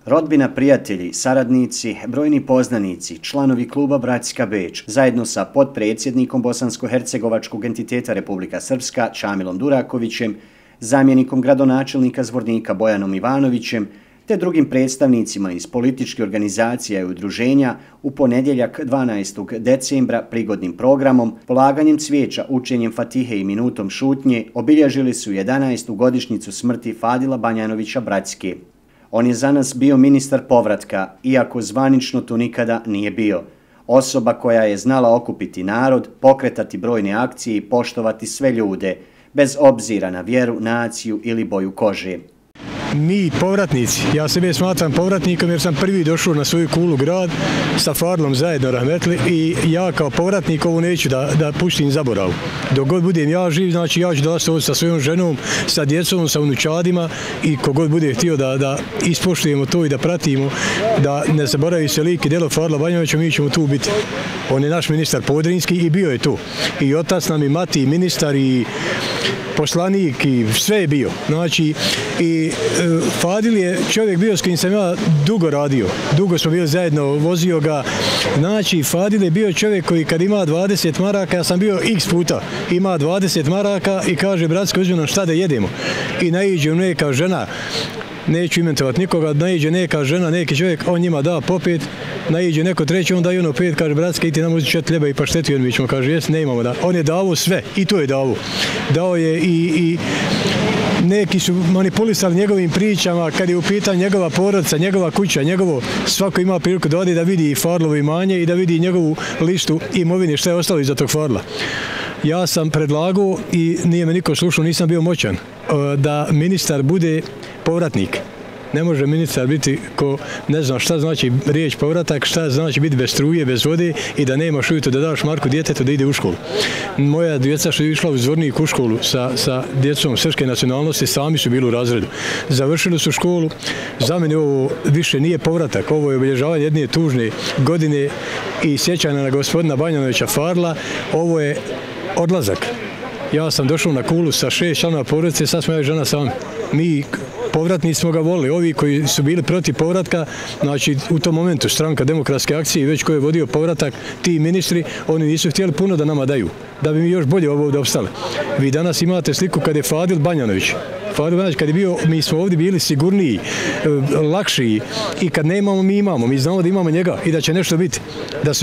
Rodbina, prijatelji, saradnici, brojni poznanici, članovi kluba Bratska Beč, zajedno sa potpredsjednikom Bosansko-hercegovačkog entiteta Republika Srpska Čamilom Durakovićem, zamjenikom gradonačelnika Zvornika Bojanom Ivanovićem, te drugim predstavnicima iz političkih organizacija i udruženja u ponedjeljak 12. decembra prigodnim programom, polaganjem cvijeća, učenjem Fatihe i minutom šutnje obilježili su 11. godišnjicu smrti Fadila Banjanovića Bratske. On je za nas bio ministar povratka, iako zvanično to nikada nije bio. Osoba koja je znala okupiti narod, pokretati brojne akcije i poštovati sve ljude, bez obzira na vjeru, naciju ili boju kože. Mi povratnici, ja sebe smatram povratnikom jer sam prvi došao na svoju kulu grad sa Fadlom zajedno rahmetli i ja kao povratnik ovo neću da puštim zaboravu. Dok god budem ja živ, znači ja ću dolaziti ovdje sa svojom ženom, sa djecom, sa unučadima i kogod bude htio da ispoštujemo to i da pratimo, da ne zaboravi se lik i delo Fadla Banjanovića, mi ćemo tu biti. On je naš ministar podrinski i bio je tu. I otac nam i mati, i ministar, i poslanik, i sve je bio. Znači, i Fadil je čovjek bio s kojim sam ja dugo radio. Dugo smo bili zajedno, vozio ga. Znači, Fadil je bio čovjek koji kad ima 20 maraka, ja sam bio x puta, ima 20 maraka i kaže, bratsko, uzmi nam šta da jedemo. I naiđe neka žena, neću imentovati nikoga, naiđe neka žena, neki čovjek, on njima da po 5, naiđe neko treći, on daje ono 5, kaže, bratske, iti nam uzeti 4 hljeba i paštetu, mi ćemo, kaže, jes, ne imamo da. On je davo sve, i to je davo. Dao je i neki su manipulisali njegovim pričama, kad je u pitanju njegova porodica, njegova kuća, njegovo, svako ima priliku da ode da vidi Fadlovo imanje i da vidi njegovu listu imovine, šta je ostalo iza tog Fadla. Ja sam predlagao i nije me niko slušao, nisam bio moćan, da ministar bude povratnik. Ne može ministar biti ko ne zna šta znači riječ povratak, šta znači biti bez struje, bez vode i da nemaš ujutro da daš marku djetetu da ide u školu. Moja djeca su išla u Zvornik u školu sa djecom srpske nacionalnosti, sami su bili u razredu. Završili su školu, za mene ovo više nije povratak, ovo je obilježavanje jedne tužne godine i sjećanja na gospodina Banjanovića Fadla, ovo je odlazak. Ja sam došao na kulu sa 6 članova porodice, sad smo ja i žena sami. Mi povratnici smo ga volili, ovi koji su bili protiv povratka, znači u tom momentu stranka demokratske akcije, već koji je vodio povratak, ti ministri, oni nisu htjeli puno da nama daju, da bi mi još bolje ovo ovdje opstali. Vi danas imate sliku kad je Fadil Banjanović. Fadil Banjanović kad je bio, mi smo ovdje bili sigurniji, lakšiji i kad ne imamo, mi imamo. Mi znamo da imamo njega i da će nešto biti.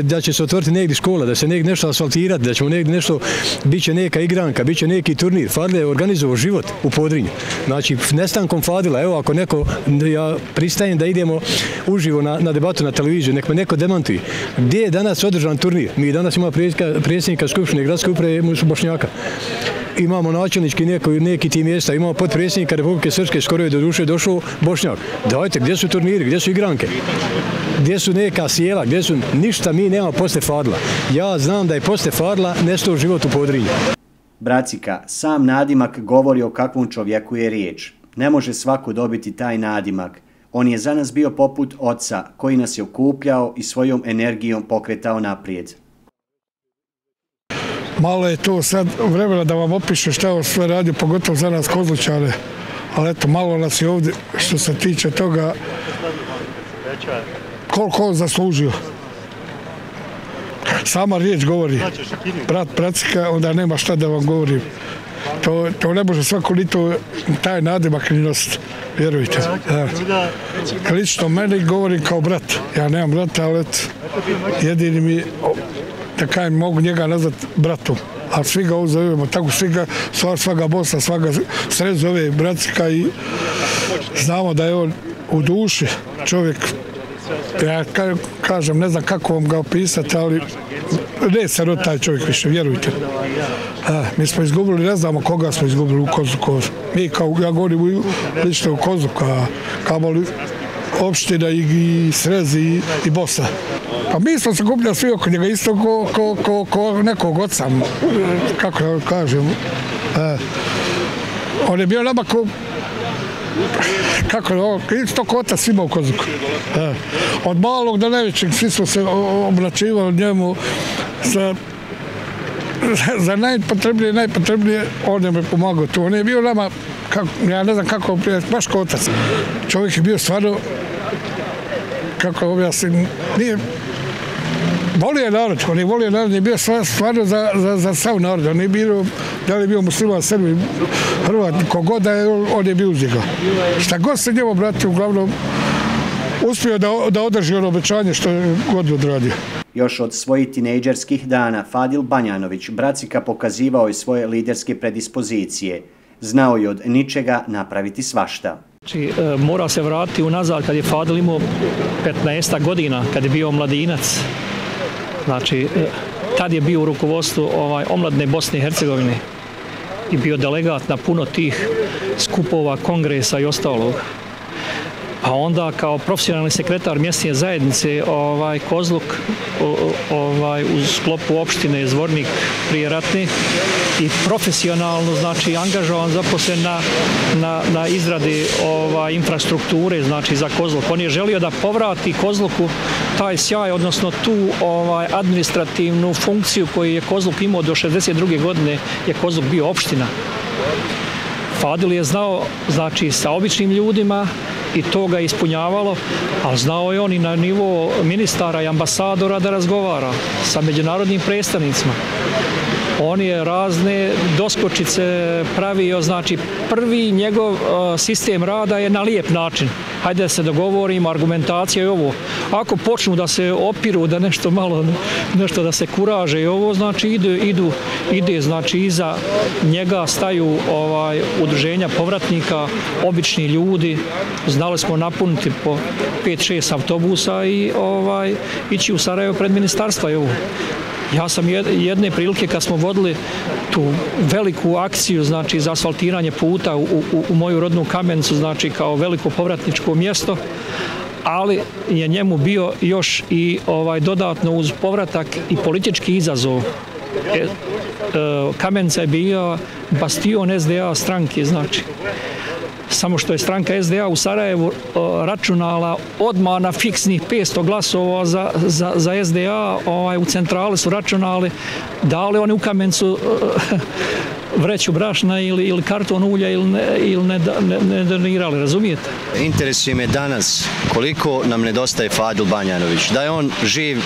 Da će se otvoriti negdje škola, da se negdje nešto asfaltirati, da ćemo negdje nešto, bit će neka igranka, bit će neki turnir. Fadil je organizovao život u Podrinju. Znači, nestankom Fadila, evo ako neko, ja pristajem da idemo uživo na debatu na televiziju, nek me neko demantuje. Gdje je danas održan turnir? Mi danas imamo predsjednika Skupštine gradske uprave Bošnjaka. Imamo načelnički neki tim mjesta, imamo potpredsjednika Republike Srpske, skoro je do duše došao Bošnjak. Dajte, gdje su turniri, gdje su igranke? Gdje su neka sjela, gdje su ništa, mi nemamo posle Fadla. Ja znam da je posle Fadla nestao život u Podrinju. Bracika, sam nadimak govori o kakvom čovjeku je riječ. Ne može svako dobiti taj nadimak. On je za nas bio poput oca koji nas je okupljao i svojom energijom pokretao naprijed. Malo je to sad vremena da vam opiše šta je sve radio, pogotovo za nas Kozličane. Ali eto, malo nas je ovdje što se tiče toga koliko on zaslužio. Sama riječ govori. Brat Bracika, onda nema šta da vam govorim. To ne može svako ni to taj nadimak ni nositi, vjerujte. Lično meni govorim kao brat. Ja nemam brata, ali jedini mi, da kajem, mogu njega nazvati bratom. A svi ga zovemo, tako svaga Bosna, svaga sred zove Bracika i znamo da je on u duši čovjek. Ja kažem, ne znam kako vam ga opisati, ali ne se rod taj čovjek više, vjerujte. Mi smo izgubili, ne znamo koga smo izgubili u Kozluku. Mi, kao ja govorim lično u Kozluku, kamoli opština i Srez i Bosna. Pa mi smo se gubili svi oko njega isto ko nekog oca, kako ja kažem. On je bio nama isto ko otac svima u Kozluku. Od malog do najvećeg svi smo se obraćivali njemu sa za najpotrebnije, on je me pomagao tu. On je bio nama, ja ne znam kako, baš kao otac. Čovjek je bio stvarno, kako objasnim, nije, volio je narod, on je bio stvarno za sav narod, on je bio, da li je bio musliman, Srbi, Hrvat, kogod da je, on je bio uz njega. Šta god se njemu obratio, uglavnom, uspio da održi ono obećanje što je god odradio. Još od svojih tinejdžerskih dana Fadil Banjanović Bracika pokazivao je svoje liderske predispozicije. Znao je od ničega napraviti svašta. Mora se vratiti unazad kad je Fadil imao 15 godina, kad je bio mladinac. Znači, tad je bio u rukovodstvu omladne Bosne i Hercegovine i bio delegat na puno tih skupova, kongresa i ostalog. Pa onda kao profesionalni sekretar mjesne zajednice Kozluk u sklopu opštine Zvornik prije ratne i profesionalno znači angažovan, zaposlen na izradi infrastrukture znači za Kozluk. On je želio da povrati Kozluku taj sjaj, odnosno tu administrativnu funkciju koju je Kozluk imao do 62. godine je Kozluk bio opština. Fadil je znao znači sa običnim ljudima i to ga ispunjavalo, ali znao je on i na nivou ministara i ambasadora da razgovara sa međunarodnim predstavnicima. On je razne doskočice pravio, znači prvi njegov sistem rada je na lijep način. Hajde da se dogovorimo, argumentacija i ovo. Ako počnu da se opiru, da nešto malo, nešto da se kuraže i ovo, znači ide znači iza njega staju udruženja povratnika, obični ljudi. Znali smo napuniti po 5-6 autobusa i ići u Sarajevo pred ministarstva i ovo. Ja sam jedne prilike kad smo vodili tu veliku akciju znači za asfaltiranje puta u moju rodnu Kamenicu, znači kao veliko povratničko mjesto, ali je njemu bio još i dodatno uz povratak i politički izazov. Kamenica je bio bastion SDA stranke, znači. Samo što je stranka SDA u Sarajevu računala odmah na fiksnih 500 glasova za SDA, u centrali su računali, dali oni u Kamenicu vreću brašna ili karton ulja ili ne donirali, razumijete? Interesuje me danas koliko nam nedostaje Fadil Banjanović. Da je on živ,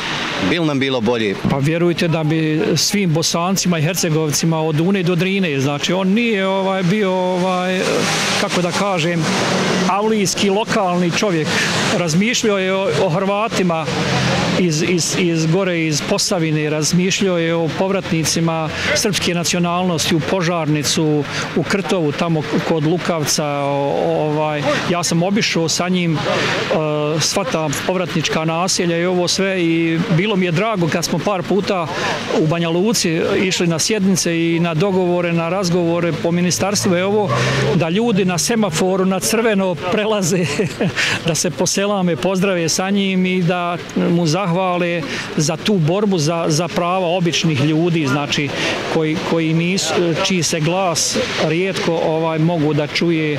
bi li nam bilo bolje? Pa vjerujte da bi svim Bosancima i Hercegovcima od Une do Drine, znači on nije bio, kako da kažem, avlijski, lokalni čovjek. Razmišljao je o Hrvatima iz Posavine, razmišljao je o povratnicima srpske nacionalnosti u Požarnicu, u Krtovu, tamo kod Lukavca. Ja sam obišao sa njim sva ta povratnička naselja i ovo sve i bilo mi je drago kad smo par puta u Banja Luci išli na sjednice i na dogovore, na razgovore po ministarstvu i ovo, da ljudi na semaforu na crveno prelaze, da se poselame, pozdrave sa njim i da mu zahvale za tu borbu za prava običnih ljudi, znači koji nisu, čiji se glas rijetko mogu da čuje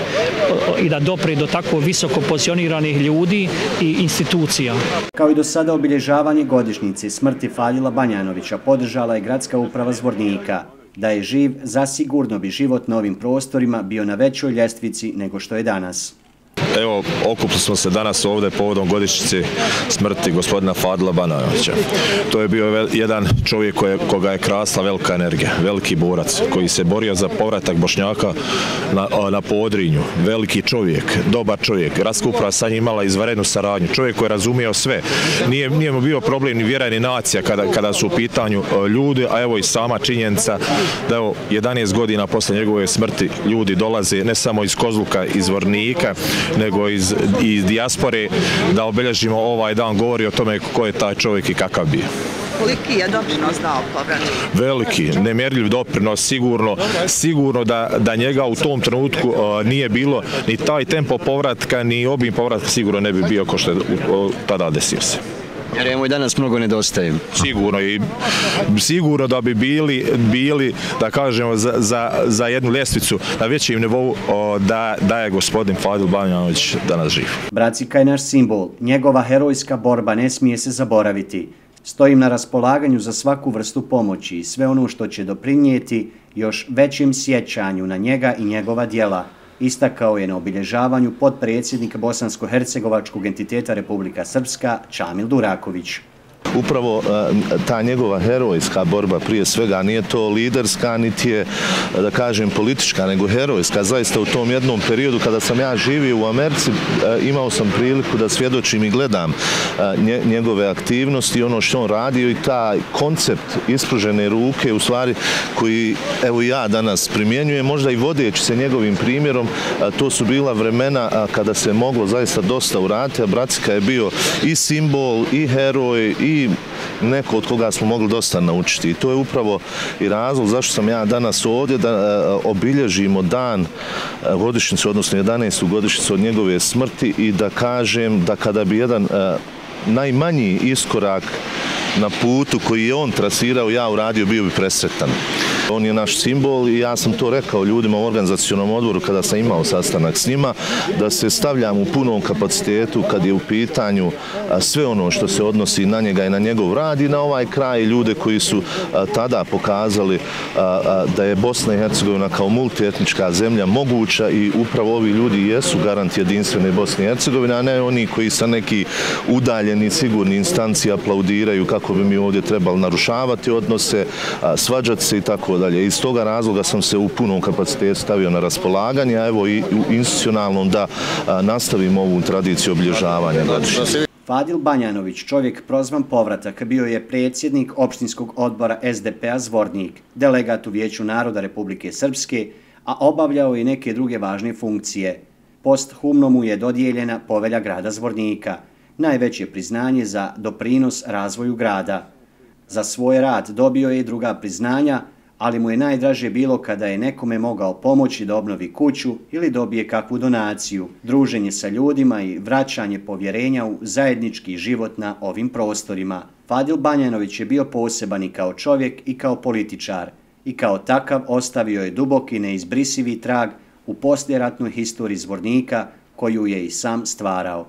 i da dopre do tako visoko pozicioniranih ljudi i institucija. Kao i do sada obilježavanje godišnjice smrti Fadila Banjanovića podržala je gradska uprava Zvornika. Da je živ, zasigurno bi život na ovim prostorima bio na većoj ljestvici nego što je danas. Evo, okupili smo se danas ovdje povodom godišnjice smrti gospodina Fadila Banjanovića. To je bio jedan čovjek koga je krasla velika energija, veliki borac, koji se borio za povratak Bošnjaka na Podrinju. Veliki čovjek, dobar čovjek. Gradska uprava sa njim imala izvanrednu saradnju. Čovjek koji je razumio sve. Nije mu bio problem ni vjera ni nacija kada su u pitanju ljudi, a evo i sama činjenica da evo 11 godina posle njegove smrti ljudi dolaze ne samo iz Kozluka, iz Zvornika, nego iz dijaspore, da obilježimo ovaj dan, govori o tome ko je taj čovjek i kakav bio. Koliki je doprinos dao povratnik? Veliki, nemjerljiv doprinos, sigurno da njega u tom trenutku nije bilo ni taj tempo povratka, ni obim povratka sigurno ne bi bio ko što je tada desio se. Jer je moj danas mnogo nedostaje. Sigurno da bi bili da kažemo, za jednu ljestvicu na većem nivou da je gospodin Fadil Banjanović danas živ. Bracika je naš simbol. Njegova herojska borba ne smije se zaboraviti. Stojim na raspolaganju za svaku vrstu pomoći i sve ono što će doprinijeti još većim sjećanju na njega i njegova djela, istakao je na obilježavanju potpredsjednik bosansko-hercegovačkog entiteta Republika Srpska Čamil Duraković. Upravo ta njegova herojska borba, prije svega nije to liderska, niti je, da kažem, politička, nego herojska. Zaista u tom jednom periodu kada sam ja živio u Americi, imao sam priliku da svjedočim i gledam njegove aktivnosti, ono što on radio i taj koncept ispružene ruke, u stvari koji evo ja danas primjenjujem, možda i vodeći se njegovim primjerom, to su bila vremena kada se moglo zaista dosta uraditi, a Bracika je bio i simbol, i heroj, i neko od koga smo mogli dosta naučiti. I to je upravo i razlog zašto sam ja danas ovdje, da obilježimo dan godišnjicu, odnosno 11. godišnjicu od njegove smrti i da kažem da kada bi jedan najmanji iskorak na putu koji je on trasirao, ja uradio, bio bi presretan. On je naš simbol i ja sam to rekao ljudima u organizacionom odboru kada sam imao sastanak s njima, da se stavljam u punom kapacitetu kad je u pitanju sve ono što se odnosi na njega i na njegov rad i na ovaj kraj, ljude koji su tada pokazali da je Bosna i Hercegovina kao multietnička zemlja moguća i upravo ovi ljudi jesu garant jedinstvene Bosne i Hercegovine, a ne oni koji sa neki udaljeni sigurni instanci aplaudiraju kako bi mi ovdje trebali narušavati odnose, svađati se i tako dalje. Iz toga razloga sam se u punom kapacitetu stavio na raspolaganje, a evo i u institucionalnom da nastavimo ovu tradiciju obilježavanja. Fadil Banjanović, čovjek prozvan povratak, bio je predsjednik opštinskog odbora SDP-a Zvornik, delegat u Vijeću naroda Republike Srpske, a obavljao i neke druge važne funkcije. Posthumno mu je dodijeljena povelja grada Zvornika, najveće priznanje za doprinos razvoju grada. Za svoj rad dobio je i druga priznanja, ali mu je najdraže bilo kada je nekome mogao pomoći da obnovi kuću ili dobije kakvu donaciju, druženje sa ljudima i vraćanje povjerenja u zajednički život na ovim prostorima. Fadil Banjanović je bio poseban i kao čovjek i kao političar i kao takav ostavio je duboki neizbrisivi trag u posljeratnoj historiji Zvornika koju je i sam stvarao.